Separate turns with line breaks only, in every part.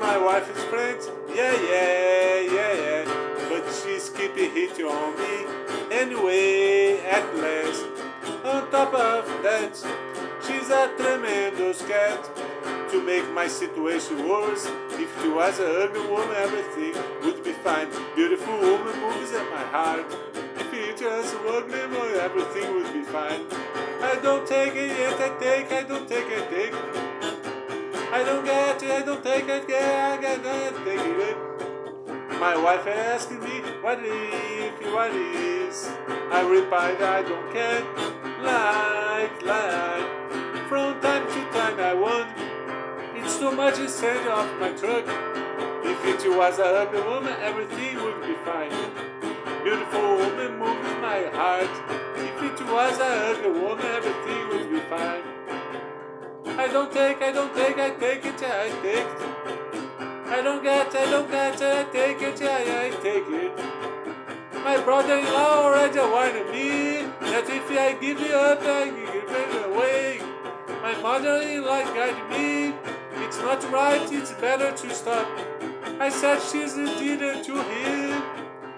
my wife's friend, yeah, but she's keeping hitting on me anyway at last. On top of that, she's a tremendous cat. To make my situation worse, if she was a ugly woman, everything would be fine. Beautiful woman moves at my heart. If it was ugly woman, everything would be fine. I don't take it yet, I take, I don't take, I take. I don't get it, I don't take it, yeah, I get it, take it. My wife asked me, what is? I replied, I don't care, like. From time to time I won. It's too much inside off my truck. If it was a ugly woman, everything would be fine. Beautiful woman moves my heart. If it was a ugly woman, everything would be fine. I don't take, I take it, I take it. I don't get, I take it, I take it. My brother-in-law already warned me that if I give it up, I give it away. My mother-in-law guided me. It's not right, it's better to stop. I said she's did it to him.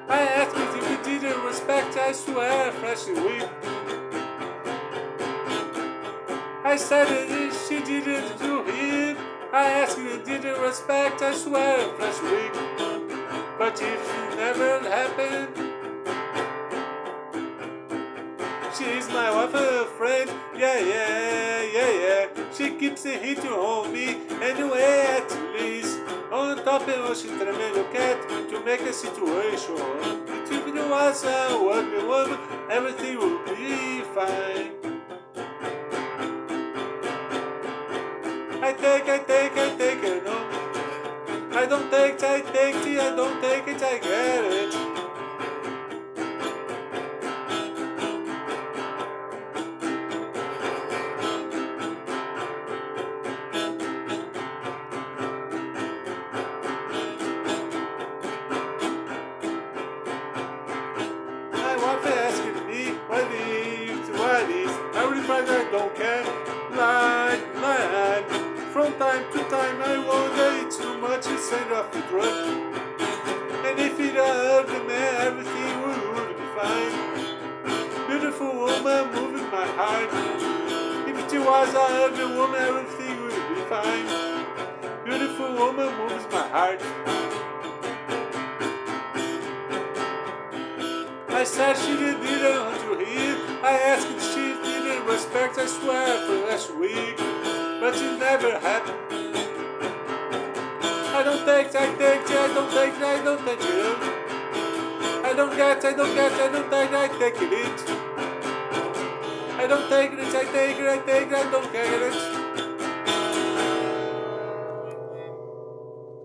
I asked if he didn't respect, I swear, fresh week. I said she did it to him. I asked if he didn't respect, I swear, fresh week. But if it never happened, she's my wife, a friend, yeah. She keeps hitting on me anyway, at least. On top of she tremendo cat to make a situation. If it was a ugly woman, everything would be fine. I take it, no. I don't take it, I don't take it, I get it. Asking me what is, I replied I don't care, like. From time to time I wonder it's too much inside of the drug. And if it hurt the man, everything would be fine. Beautiful woman moving my heart. If it was a ugly woman, everything would be fine. Beautiful woman moves my heart. I said she didn't to him. I asked if she didn't respect, I swear, for last week. But it never happened. I don't take it, I don't take it. I don't get, I take it. I don't take it, I take it, I don't get it.